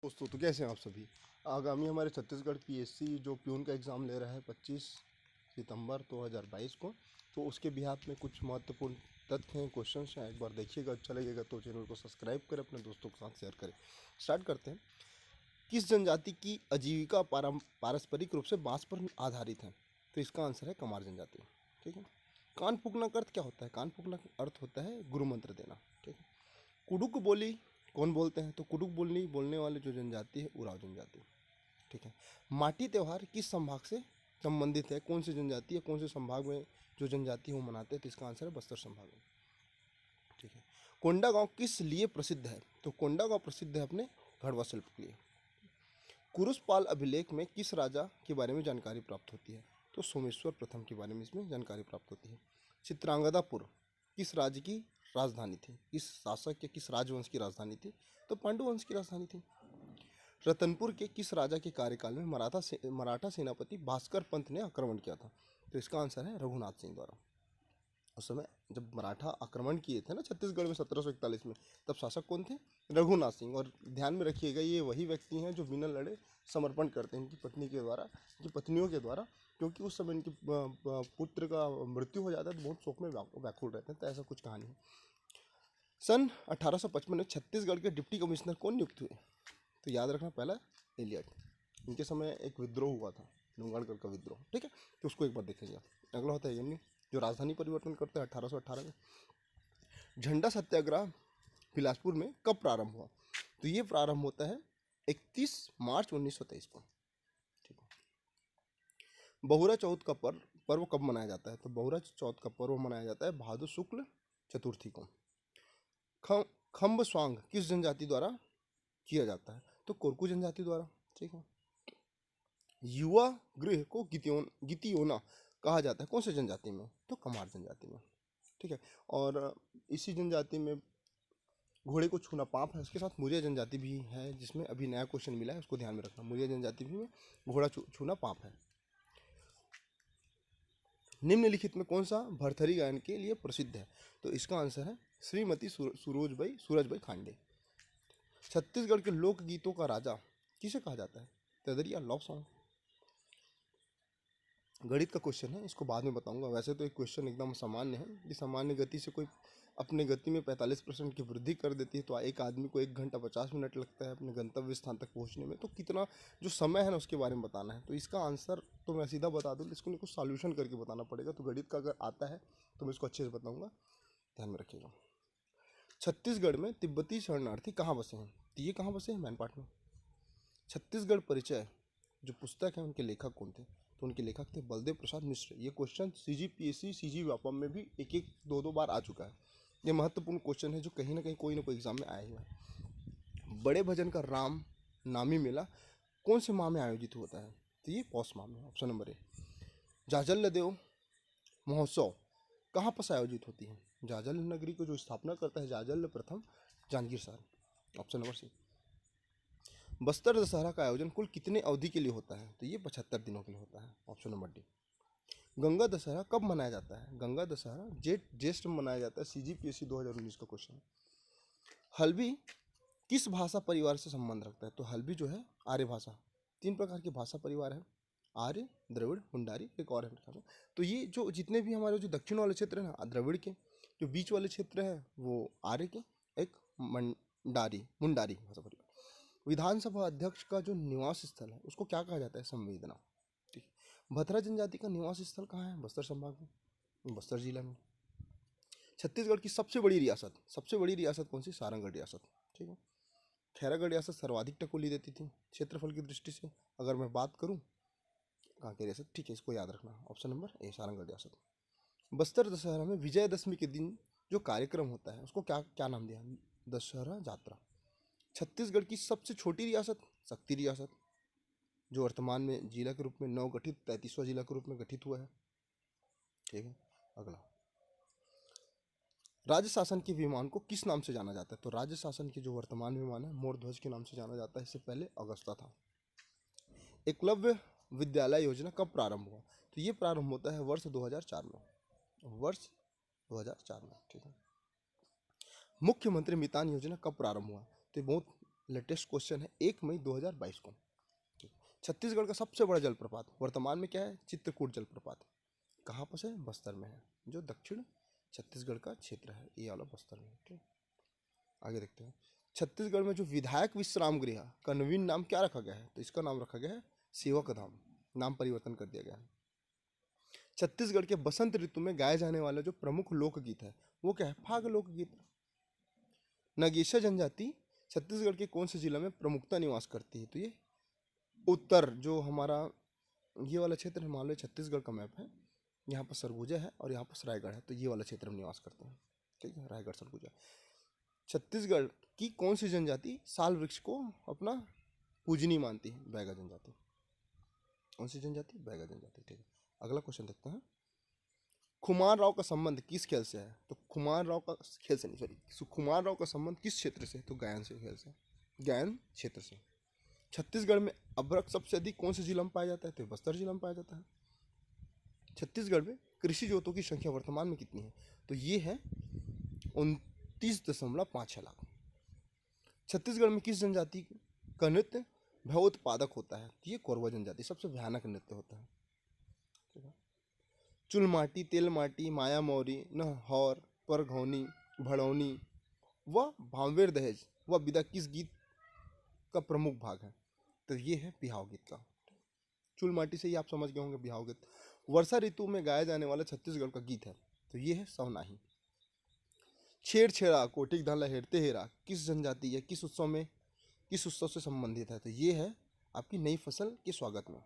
दोस्तों तो कैसे हैं आप सभी। आगामी हमारे छत्तीसगढ़ पीएससी जो प्यून का एग्ज़ाम ले रहा है 25 सितंबर 2022 को, तो उसके बिहाफ में कुछ महत्वपूर्ण तथ्य हैं, क्वेश्चंस हैं। एक बार देखिएगा, अच्छा लगेगा तो चैनल को सब्सक्राइब करें, अपने दोस्तों के साथ शेयर करें। स्टार्ट करते हैं। किस जनजाति की आजीविका पारस्परिक रूप से बांस पर आधारित है? तो इसका आंसर है कमार जनजाति। ठीक है। कान फूकना का अर्थ क्या होता है? कान फूकना का अर्थ होता है गुरु मंत्र देना। ठीक है। कुडुक बोली कौन बोलते हैं? तो कुडुक बोली बोलने वाले जो जनजाति है उराव जनजाति। ठीक है। माटी त्यौहार किस संभाग से संबंधित है? कौन सी जनजाति है, कौन से संभाग में जो जनजाति है वो मनाते हैं? तो इसका आंसर है बस्तर संभाग में। ठीक है। कोंडागांव किस लिए प्रसिद्ध है? तो कोंडागांव प्रसिद्ध है अपने घड़वा शिल्प के लिए। कुरुसपाल अभिलेख में किस राजा के बारे में जानकारी प्राप्त होती है? तो सोमेश्वर प्रथम के बारे में इसमें जानकारी प्राप्त होती है। चित्रांगदापुर किस राज्य की राजधानी थी? किस शासक या किस राजवंश की राजधानी थी? तो पांडु वंश की राजधानी थी। रतनपुर के किस राजा के कार्यकाल में मराठा सेनापति भास्कर पंत ने आक्रमण किया था? तो इसका आंसर है रघुनाथ सिंह द्वारा। उस समय जब मराठा आक्रमण किए थे ना छत्तीसगढ़ में 1741 में, तब शासक कौन थे? रघुनाथ सिंह। और ध्यान में रखिएगा, ये वही व्यक्ति हैं जो बिना लड़े समर्पण करते हैं इनकी पत्नी के द्वारा, इनकी पत्नियों के द्वारा, क्योंकि उस समय इनके पुत्र का मृत्यु हो जाता है तो बहुत शोक में व्याकुल रहते हैं। तो ऐसा कुछ कहानी है। सन 1855 में छत्तीसगढ़ के डिप्टी कमिश्नर कौन नियुक्त हुए? तो याद रखना, पहला एलियट। इनके समय एक विद्रोह हुआ था, नुंगड़गढ़ का विद्रोह। ठीक है, तो उसको एक बार देखेंगे। अगला होता है एएमयू, जो राजधानी परिवर्तन करते हैं 1818 में। झंडा सत्याग्रह बिलासपुर में कब प्रारंभ हुआ? तो ये प्रारंभ होता है 31 मार्च 1923 को। ठीक है। बहुरा चौथ का पर्व कब मनाया जाता है? तो बहुरा चौथ का पर्व मनाया जाता है भादो शुक्ल चतुर्थी को। खम्ब स्वांग किस जनजाति द्वारा किया जाता है? तो कोरकू जनजाति द्वारा। ठीक है। युवा गृह को गितियोना कहा जाता है कौन से जनजाति में? तो कमार जनजाति में। ठीक है। और इसी जनजाति में घोड़े को छूना पाप है। उसके साथ मुरिया जनजाति भी है, जिसमें अभी नया क्वेश्चन मिला है, उसको ध्यान में रखना। मुरिया जनजाति भी में घोड़ा छूना पाप है। निम्नलिखित में कौन सा भरथरी गायन के लिए प्रसिद्ध है? तो इसका आंसर है श्रीमती सूरजबाई खांडे। छत्तीसगढ़ के लोकगीतों का राजा किसे कहा जाता है? तदरिया लव सॉन्ग। गणित का क्वेश्चन है, इसको बाद में बताऊंगा। वैसे तो एक क्वेश्चन एकदम सामान्य है कि सामान्य गति से कोई अपने गति में 45% की वृद्धि कर देती है तो एक आदमी को 1 घंटा 50 मिनट लगता है अपने गंतव्य स्थान तक पहुंचने में। तो कितना जो समय है ना उसके बारे में बताना है। तो इसका आंसर तो मैं सीधा बता दूँ, इसको कुछ सॉल्यूशन करके बताना पड़ेगा। तो गणित का अगर आता है तो मैं इसको अच्छे से बताऊँगा, ध्यान में रखिएगा। छत्तीसगढ़ में तिब्बती शरणार्थी कहाँ बसे हैं? तो ये कहाँ बसे हैं? मैनपाट में। छत्तीसगढ़ परिचय जो पुस्तक है उनके लेखक कौन थे? तो उनके लेखक थे बलदेव प्रसाद मिश्र। ये क्वेश्चन सीजीपीएससी सीजी व्यापम में भी एक दो बार आ चुका है। ये महत्वपूर्ण क्वेश्चन है जो कहीं ना कोई एग्जाम में आया हुआ है। बड़े भजन का राम नामी मेला कौन से माह में आयोजित होता है? तो ये पौष माह में। Option number A. जाजल्य देव महोत्सव कहाँ पर आयोजित होती है? जाजल्य नगरी को जो स्थापना करता है जाजल्य प्रथम जांजगीर साहब। Option number C. Bastar Dussehra का आयोजन कुल कितने अवधि के लिए होता है? तो ये 75 दिनों के लिए होता है। Option number D. Ganga Dussehra कब मनाया जाता है? गंगा दशहरा ज्येष्ठ में मनाया जाता है। सीजीपीएससी 2019 का क्वेश्चन है। हल्बी किस भाषा परिवार से संबंध रखता है? तो हल्बी जो है आर्य भाषा। 3 प्रकार के भाषा परिवार है, आर्य, द्रविड़, मुंडारी, एक और है। तो ये जो जितने भी हमारे जो दक्षिण वाले क्षेत्र है ना द्रविड़ के, जो बीच वाले क्षेत्र है वो आर्य के, एक मुंडारी भाषा परिवार। विधानसभा अध्यक्ष का जो निवास स्थल है उसको क्या कहा जाता है? संवेदना। ठीक है। भथरा जनजाति का निवास स्थल कहाँ है? बस्तर संभाग में, बस्तर जिला में। छत्तीसगढ़ की सबसे बड़ी रियासत कौन सी? सारंगढ़ रियासत। ठीक है। खैरागढ़ रियासत सर्वाधिक टकोली देती थी क्षेत्रफल की दृष्टि से। अगर मैं बात करूं कहाँ की रियासत, ठीक है, इसको याद रखना। ऑप्शन नंबर ए सारंगढ़ रियासत। बस्तर दशहरा में विजयदशमी के दिन जो कार्यक्रम होता है उसको क्या नाम दिया? दशहरा यात्रा। छत्तीसगढ़ की सबसे छोटी रियासत शक्ति रियासत, जो वर्तमान में जिला के रूप में नवगठित 33वां जिला के रूप में गठित हुआ है। ठीक है। अगला, राज्य शासन के विमान को किस नाम से जाना जाता है? तो राज्य शासन के जो वर्तमान विमान है मोर ध्वज के नाम से जाना जाता है। इससे पहले अगस्ता था। एकलव्य विद्यालय योजना कब प्रारंभ हुआ? तो ये प्रारंभ होता है वर्ष 2004 में। वर्ष 2004 में। ठीक है। मुख्यमंत्री मितान योजना कब प्रारंभ हुआ? तो बहुत लेटेस्ट क्वेश्चन है 1 मई 2022 को। छत्तीसगढ़ का सबसे बड़ा जलप्रपात वर्तमान में क्या है? चित्रकूट जलप्रपात। कहाँ पर है? बस्तर में है, जो दक्षिण छत्तीसगढ़ का क्षेत्र है, ये वाला बस्तर में। ठीक, आगे देखते हैं। छत्तीसगढ़ में जो विधायक विश्राम गृह का नवीन नाम क्या रखा गया है? तो इसका नाम रखा गया है सेवक धाम, नाम परिवर्तन कर दिया गया है। छत्तीसगढ़ के बसंत ऋतु में गाए जाने वाला जो प्रमुख लोकगीत है वो क्या है? फाग लोकगीत। नगेशा जनजाति छत्तीसगढ़ के कौन से जिला में प्रमुखता निवास करती है? तो ये उत्तर, जो हमारा ये वाला क्षेत्र है, मान लो छत्तीसगढ़ का मैप है, यहाँ पर सरगुजा है और यहाँ पर रायगढ़ है, तो ये वाला क्षेत्र में निवास करते हैं। ठीक है, रायगढ़ सरगुजा। छत्तीसगढ़ की कौन सी जनजाति साल वृक्ष को अपना पूजनी मानती है? बैगा जनजाति। कौन सी जनजाति? बैगा जनजाति। ठीक है, अगला क्वेश्चन देखते हैं। खुमान राव का संबंध किस खेल से है? तो खुमान राव का खेल से नहीं, सॉरी, खुमान राव का संबंध किस क्षेत्र से? तो गायन से, खेल से, गायन क्षेत्र से। छत्तीसगढ़ में अभ्रक सबसे अधिक कौन से जिला में पाया जाता है? तो बस्तर जिला में पाया जाता है। छत्तीसगढ़ में कृषि जोतों की संख्या वर्तमान में कितनी है? तो ये है 29.56 लाख। छत्तीसगढ़ में किस जनजाति का नृत्य भयोत्पादक होता है? ये कोरवा जनजाति, सबसे भयानक नृत्य होता है। चुलमाटी, तेलमाटी, माया मौरी, नहौर, परघौनी, भड़ौनी व भावेर दहेज व विदा किस गीत का प्रमुख भाग है? तो ये है बिहाव गीत का। चुलमाटी से ही आप समझ गए होंगे बिहाव गीत। वर्षा ऋतु में गाया जाने वाला छत्तीसगढ़ का गीत है, तो ये है सवनाही। छेड़ छेड़ा कोटिक धाला हेरते हेरा किस जनजाति या किस उत्सव से संबंधित है? तो ये है आपकी नई फसल के स्वागत में।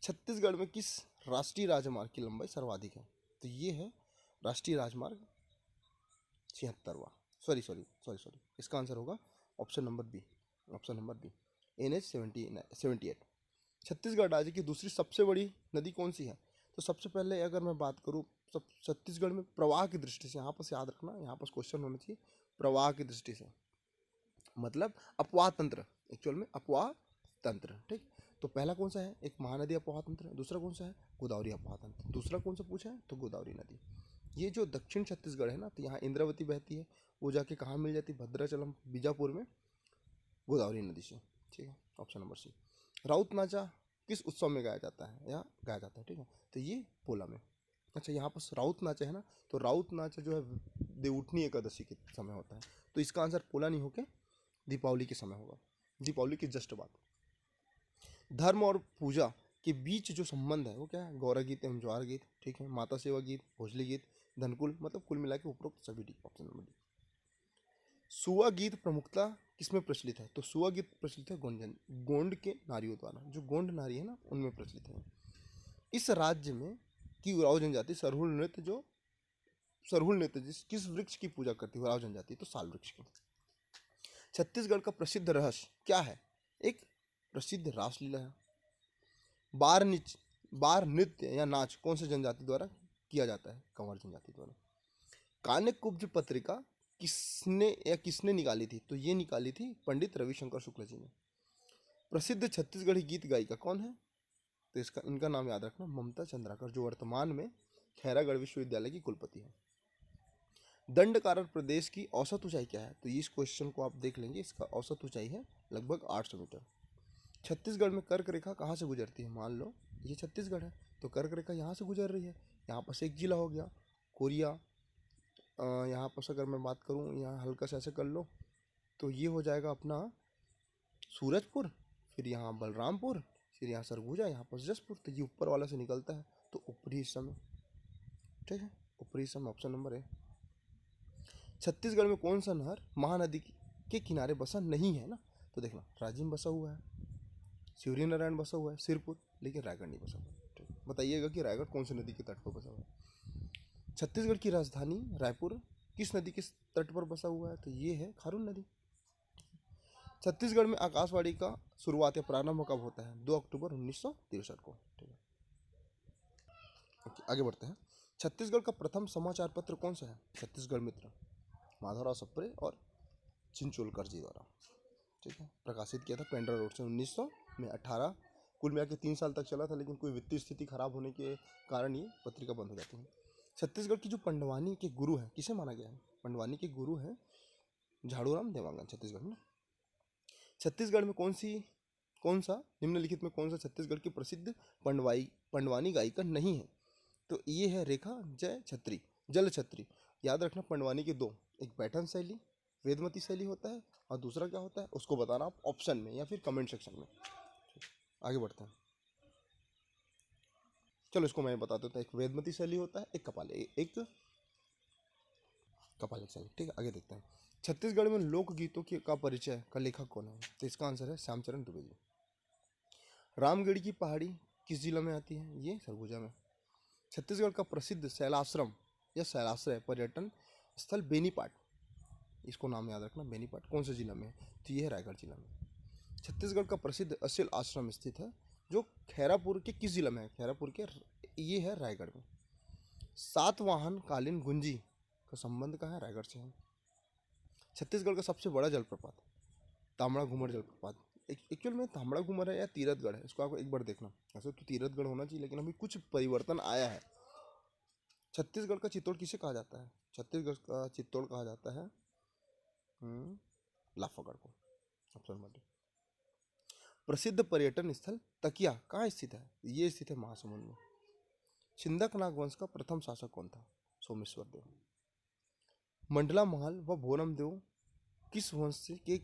छत्तीसगढ़ में किस राष्ट्रीय राजमार्ग की लंबाई सर्वाधिक है? तो ये है राष्ट्रीय राजमार्ग 76वां, सॉरी, इसका आंसर होगा option number B, NH 78। Chhattisgarh राज्य की दूसरी सबसे बड़ी नदी कौन सी है? तो सबसे पहले अगर मैं बात करूँ छत्तीसगढ़ में प्रवाह की दृष्टि से, यहाँ पर याद रखना, यहाँ पर क्वेश्चन होना चाहिए प्रवाह की दृष्टि से, मतलब अपवाह तंत्र, एक्चुअल में अपवाह तंत्र। ठीक, तो पहला कौन सा है? एक महानदी अपवाह तंत्र। दूसरा कौन सा है? गोदावरी अपवाह तंत्र। दूसरा कौन सा पूछा है? तो गोदावरी नदी। ये जो दक्षिण छत्तीसगढ़ है ना, तो यहाँ इंद्रावती बहती है, वो जाके कहाँ मिल जाती है? भद्राचलम, बीजापुर में, गोदावरी नदी से। ठीक है, ऑप्शन नंबर सी। राउत नाचा किस उत्सव में गाया जाता है या गाया जाता है? ठीक है, तो ये पोला में। अच्छा, यहाँ पर राउत नाचा है ना, तो राउत नाचा जो है देवउठनी एकादशी के समय होता है, तो इसका आंसर पोला नहीं होकर दीपावली के समय होगा, दीपावली के जस्ट बाद। धर्म और पूजा के बीच जो संबंध है वो क्या है? गौरा गीत एवं ज्वार गीत। ठीक है, माता सेवा गीत, भोजली गीत, धनकुल, मतलब कुल मिला के उपरोक्त सभी। D, option number D. सुआ गीत प्रमुखता किसमें प्रचलित है? तो सुआ गीत प्रचलित है गोंड के नारियों द्वारा, जो गोंड नारी है ना, उनमें प्रचलित है। इस राज्य में की उराव जनजाति सरहुल नृत्य किस वृक्ष की पूजा करती है? उराव जनजाति, तो साल वृक्ष की। छत्तीसगढ़ का प्रसिद्ध रहस्य क्या है? एक प्रसिद्ध रासलीला है। बार नृत्य या नाच कौन से जनजाति द्वारा किया जाता है? कंवर जनजाति द्वारा। कान्य कुब्ज पत्रिका किसने निकाली थी? तो ये निकाली थी पंडित रविशंकर शुक्ल जी ने। प्रसिद्ध छत्तीसगढ़ी गीत गायिका कौन है? तो इनका नाम याद रखना, ममता चंद्राकर, जो वर्तमान में खैरागढ़ विश्वविद्यालय की कुलपति है। दंडकारण्य प्रदेश की औसत ऊंचाई क्या है? तो इस क्वेश्चन को आप देख लेंगे, इसका औसत ऊंचाई है लगभग 800 मीटर। छत्तीसगढ़ में कर्क रेखा कहाँ से गुजरती है? मान लो ये छत्तीसगढ़ है, तो कर्क रेखा यहाँ से गुजर रही है। यहाँ पर से एक जिला हो गया कोरिया, यहाँ पर से अगर मैं बात करूँ, यहाँ हल्का से ऐसे कर लो, तो ये हो जाएगा अपना सूरजपुर, फिर यहाँ बलरामपुर, फिर यहाँ सरगुजा, यहाँ पर जसपुर, तो ये ऊपर वाला से निकलता है, तो ऊपरी हिस्सा में। ठीक है, ऊपरी हिस्सा में, ऑप्शन नंबर ए। छत्तीसगढ़ में कौन सा नहर महानदी के किनारे बसा नहीं है ना? तो देखना, राजिम बसा हुआ है, सूर्य नारायण बसा हुआ है, सिरपुर, लेकिन रायगढ़ नहीं बसा हुआ। ठीक, बताइएगा कि रायगढ़ कौन सी नदी के तट पर बसा हुआ है? छत्तीसगढ़ की राजधानी रायपुर किस नदी के तट पर बसा हुआ है? तो ये है खारून नदी। छत्तीसगढ़ में आकाशवाणी का शुरुआत या प्रारंभ कब होता है? 2 अक्टूबर 1963 को। ठीक है, आगे बढ़ते हैं। छत्तीसगढ़ का प्रथम समाचार पत्र कौन सा है? छत्तीसगढ़ मित्र, माधवराव सप्रे और चिंचोलकर जी द्वारा। ठीक है, प्रकाशित किया था पेंड्रा रोड से 1900 में। 18 कुल मिला के 3 साल तक चला था, लेकिन कोई वित्तीय स्थिति खराब होने के कारण ये पत्रिका बंद हो जाती है। छत्तीसगढ़ की जो पंडवानी के गुरु हैं, किसे माना गया है? पंडवानी के गुरु हैं झाड़ूराम देवांगन, छत्तीसगढ़ में। छत्तीसगढ़ में कौन सा निम्नलिखित में कौन सा छत्तीसगढ़ की प्रसिद्ध पंडवानी गायिका नहीं है? तो ये है रेखा जय छत्री, जल छत्री। याद रखना पंडवानी के दो, एक पैठन शैली, वेदमती शैली होता है, और दूसरा क्या होता है उसको बताना आप ऑप्शन में या फिर कमेंट सेक्शन में। आगे बढ़ते हैं, चलो इसको मैं बता देता हूँ। एक वेदमती शैली होता है, एक कपालिक शैली। ठीक है, आगे देखते हैं। छत्तीसगढ़ में लोकगीतों का परिचय का लेखक कौन है? तो इसका आंसर है श्यामचरण दुबे जी। रामगढ़ की पहाड़ी किस जिला में आती है? ये सरगुजा में। छत्तीसगढ़ का प्रसिद्ध शैलाश्रम या शैलाश्रय पर्यटन स्थल बेनीपाट, इसको नाम याद रखना, बेनीपाट कौन से जिला में है? तो ये है रायगढ़ जिला में। छत्तीसगढ़ का प्रसिद्ध असील आश्रम स्थित है जो खैरापुर के किस जिला में है? खैरापुर के, ये है रायगढ़ में। सातवाहन कालीन गुंजी का संबंध कहाँ है? रायगढ़ से है। छत्तीसगढ़ का सबसे बड़ा जलप्रपात तामड़ा घूमर जलप्रपात, एक्चुअल में तामड़ा घूमर है या तीरथगढ़ है, इसको आपको एक बार देखना। ऐसे तो तीरथगढ़ होना चाहिए, लेकिन अभी कुछ परिवर्तन आया है। छत्तीसगढ़ का चित्तौड़ किसे कहा जाता है? छत्तीसगढ़ का चित्तौड़ कहा जाता है लाफागढ़ को। Option number D. प्रसिद्ध पर्यटन स्थल तकिया कहाँ स्थित है? ये स्थित है महासमुंद में। छिंदक नाग वंश का प्रथम शासक कौन था? सोमेश्वर देव। मंडला महल व भोरम देव किस वंश के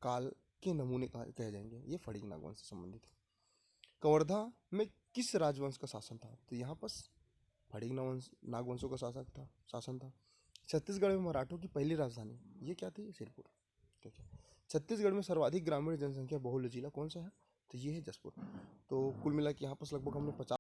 काल के नमूने कहे जाएंगे? ये फड़िंग नाग वंश से संबंधित है। कवर्धा में किस राजवंश का शासन था? तो यहाँ पर फड़िंग नागवंशों का शासन था। छत्तीसगढ़ में मराठों की पहली राजधानी ये क्या थी? सिरपुर। ठीक है। छत्तीसगढ़ में सर्वाधिक ग्रामीण जनसंख्या बहुल जिला कौन सा है? तो ये है जसपुर। तो कुल मिला के यहाँ पर लगभग हमने 50